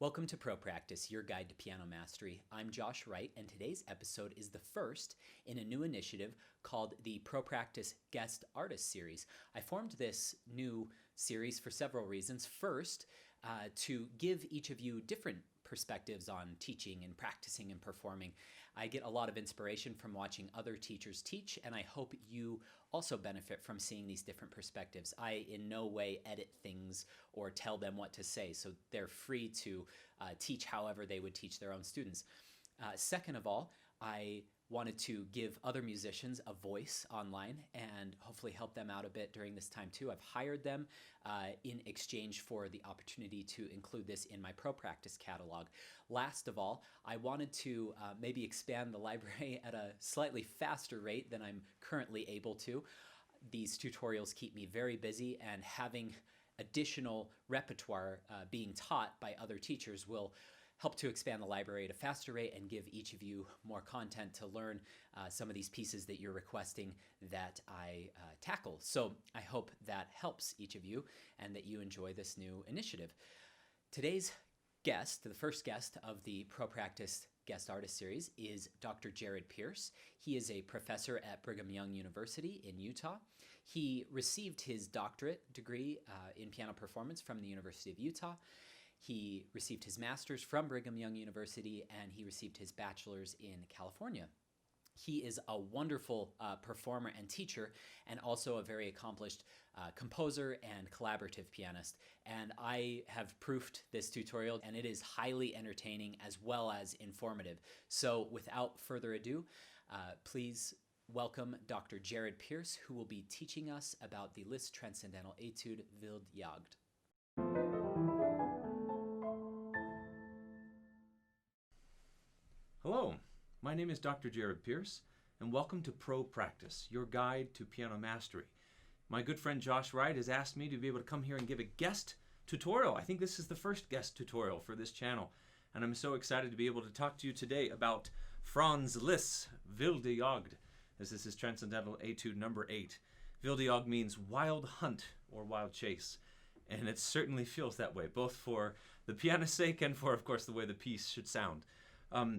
Welcome to Pro Practice, your guide to piano mastery. I'm Josh Wright, and today's episode is the first in a new initiative called the Pro Practice Guest Artist Series. I formed this new series for several reasons. First, to give each of you different perspectives on teaching and practicing and performing. I get a lot of inspiration from watching other teachers teach, and I hope you also benefit from seeing these different perspectives. I in no way edit things or tell them what to say, so they're free to teach however they would teach their own students. Second of all, I wanted to give other musicians a voice online and hopefully help them out a bit during this time too. I've hired them in exchange for the opportunity to include this in my Pro Practice catalog. Last of all, I wanted to maybe expand the library at a slightly faster rate than I'm currently able to. These tutorials keep me very busy, and having additional repertoire being taught by other teachers will help to expand the library at a faster rate and give each of you more content to learn some of these pieces that you're requesting that I tackle. So I hope that helps each of you and that you enjoy this new initiative. Today's guest, the first guest of the Pro Practice Guest Artist Series, is Dr. Jared Pierce. He is a professor at Brigham Young University in Utah. He received his doctorate degree in piano performance from the University of Utah. He received his master's from Brigham Young University, and he received his bachelor's in California. He is a wonderful performer and teacher, and also a very accomplished composer and collaborative pianist. And I have proofed this tutorial, and it is highly entertaining as well as informative. So without further ado, please welcome Dr. Jared Pierce, who will be teaching us about the Liszt Transcendental Etude, Wilde, Jagd. Hello, my name is Dr. Jared Pierce, and welcome to Pro Practice, your guide to piano mastery. My good friend Josh Wright has asked me to be able to come here and give a guest tutorial. I think this is the first guest tutorial for this channel, and I'm so excited to be able to talk to you today about Franz Liszt's Wilde Jagd, as this is Transcendental Etude number 8. Wilde Jagd means wild hunt or wild chase, and it certainly feels that way, both for the pianist's sake and for, of course, the way the piece should sound.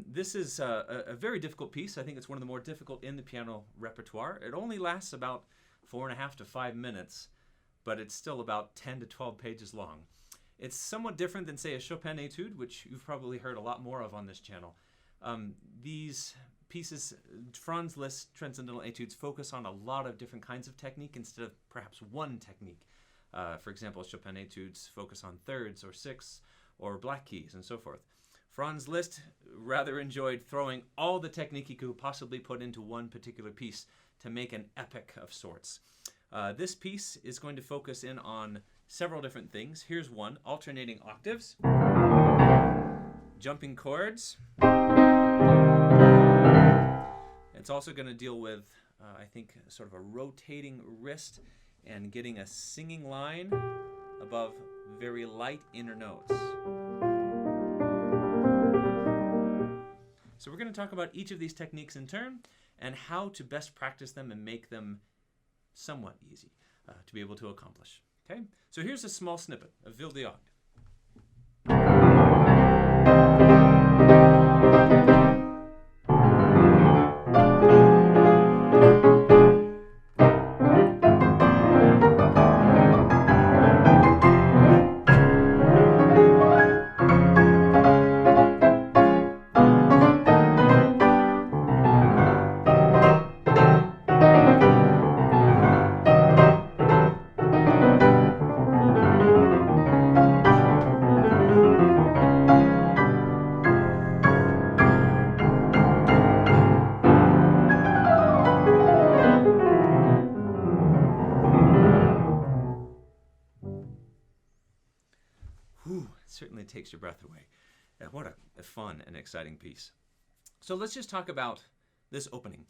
This is a very difficult piece. I think it's one of the more difficult in the piano repertoire. It only lasts about 4.5 to 5 minutes, but it's still about 10 to 12 pages long. It's somewhat different than, say, a Chopin etude, which you've probably heard a lot more of on this channel. These pieces, Franz Liszt Transcendental Etudes, focus on a lot of different kinds of technique instead of perhaps one technique. For example, Chopin etudes focus on thirds or sixths or black keys and so forth. Franz Liszt rather enjoyed throwing all the technique he could possibly put into one particular piece to make an epic of sorts. This piece is going to focus in on several different things. Here's one: alternating octaves, jumping chords. It's also going to deal with, I think, sort of a rotating wrist and getting a singing line above very light inner notes. So we're going to talk about each of these techniques in turn and how to best practice them and make them somewhat easy to be able to accomplish. Okay? So here's a small snippet of Wilde Jagd. Certainly takes your breath away. What a fun and exciting piece. So let's just talk about this opening.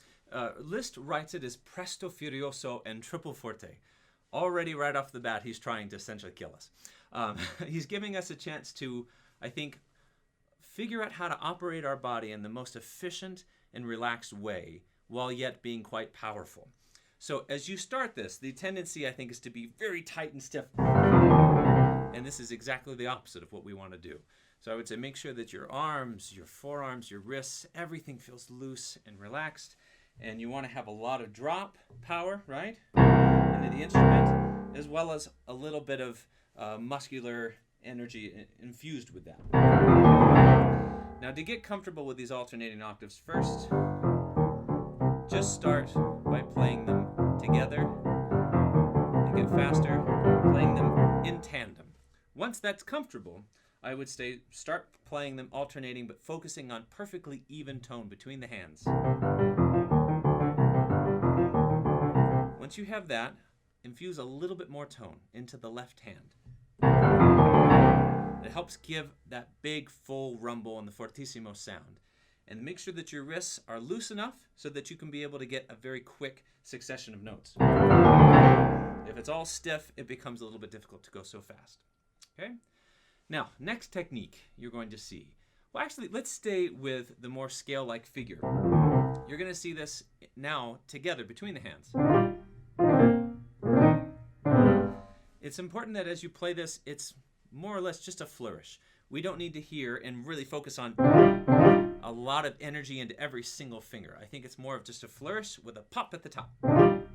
Liszt writes it as presto furioso and triple forte. Already right off the bat, he's trying to essentially kill us. He's giving us a chance to, I think, figure out how to operate our body in the most efficient and relaxed way while yet being quite powerful. So as you start this, the tendency, I think, is to be very tight and stiff. And this is exactly the opposite of what we want to do. So I would say make sure that your arms, your forearms, your wrists, everything feels loose and relaxed. And you want to have a lot of drop power, right, into the instrument, as well as a little bit of muscular energy infused with that. Now, to get comfortable with these alternating octaves, first, just start by playing them together and get faster, playing them in tandem. Once that's comfortable, I would say start playing them alternating but focusing on perfectly even tone between the hands. Once you have that, infuse a little bit more tone into the left hand. It helps give that big, full rumble and the fortissimo sound. And make sure that your wrists are loose enough so that you can be able to get a very quick succession of notes. If it's all stiff, it becomes a little bit difficult to go so fast. Okay? Now, next technique you're going to see. Well, actually, let's stay with the more scale-like figure. You're going to see this now together between the hands. It's important that as you play this, it's more or less just a flourish. We don't need to hear and really focus on a lot of energy into every single finger. I think it's more of just a flourish with a pop at the top. And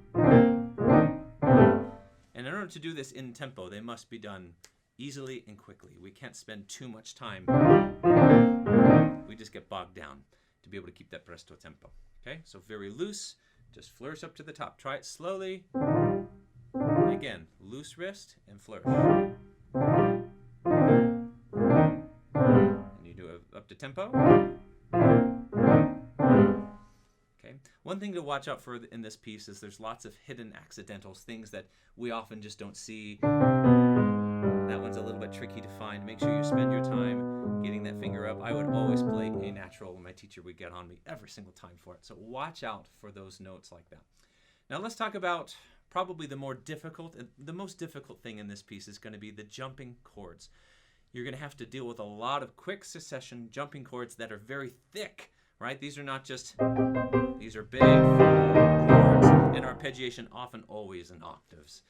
in order to do this in tempo, they must be done easily and quickly. We can't spend too much time. We just get bogged down to be able to keep that presto tempo. Okay, so very loose, just flourish up to the top. Try it slowly. Again, loose wrist and flourish. And you do it up to tempo. Okay. One thing to watch out for in this piece is there's lots of hidden accidentals, things that we often just don't see. That one's a little bit tricky to find. Make sure you spend your time getting that finger up. I would always play A natural, and my teacher would get on me every single time for it. So watch out for those notes like that. Now let's talk about probably the most difficult thing in this piece is going to be the jumping chords. You're going to have to deal with a lot of quick succession jumping chords that are very thick, right? These are not just, these are big, full chords, and arpeggiation often always in octaves.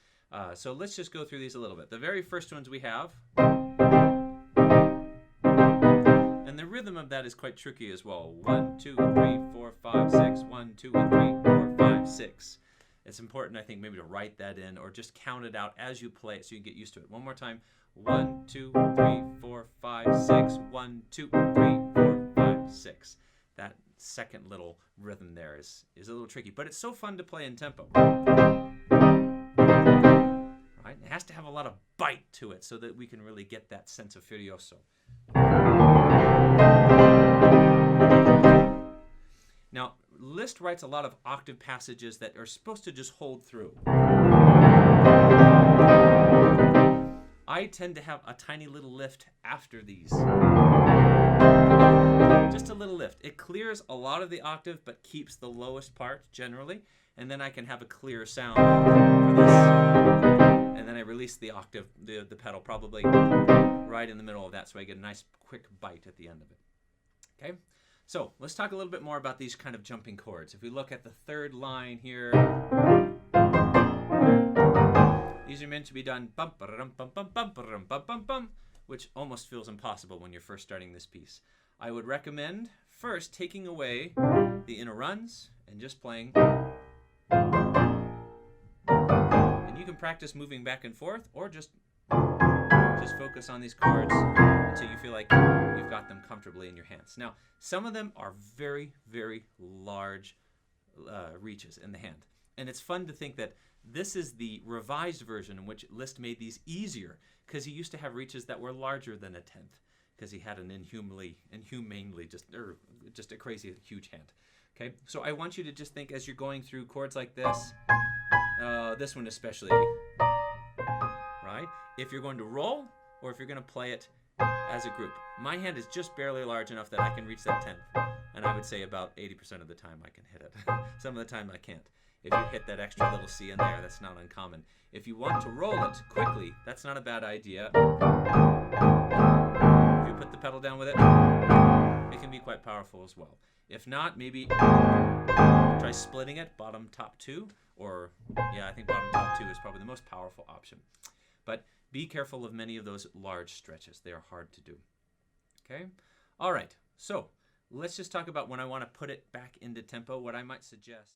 So let's just go through these a little bit. The very first ones we have, and the rhythm of that is quite tricky as well. 1, 2, 3, 4, 5, 6. 1, 2, 3, 4, 5, 6. It's important, I think, maybe to write that in or just count it out as you play it so you get used to it. One more time. 1, 2, 3, 4, 5, 6. 1, 2, 3, 4, 5, 6. That second little rhythm there is a little tricky, but it's so fun to play in tempo. Right? It has to have a lot of bite to it so that we can really get that sense of furioso. Now, Liszt writes a lot of octave passages that are supposed to just hold through. I tend to have a tiny little lift after these. Just a little lift. It clears a lot of the octave but keeps the lowest part generally, and then I can have a clear sound for this. And then I release the octave, the pedal probably right in the middle of that so I get a nice quick bite at the end of it. Okay? So let's talk a little bit more about these kind of jumping chords. If we look at the third line here, these are meant to be done bum bum bum bum bum bum bum bum, which almost feels impossible when you're first starting this piece. I would recommend first taking away the inner runs and just playing. And you can practice moving back and forth or just focus on these chords until you feel like you've got them comfortably in your hands. Now, some of them are very, very large reaches in the hand. And it's fun to think that this is the revised version in which Liszt made these easier because he used to have reaches that were larger than a tenth because he had an inhumanely just a crazy huge hand. Okay, so I want you to just think as you're going through chords like this one especially, right? If you're going to roll or if you're going to play it as a group. My hand is just barely large enough that I can reach that tenth, and I would say about 80% of the time I can hit it. Some of the time I can't. If you hit that extra little C in there, that's not uncommon. If you want to roll it quickly, that's not a bad idea. If you put the pedal down with it, it can be quite powerful as well. If not, maybe try splitting it, bottom, top two, or I think bottom, top two is probably the most powerful option. But be careful of many of those large stretches. They are hard to do. Okay? All right, so let's just talk about when I want to put it back into tempo, what I might suggest.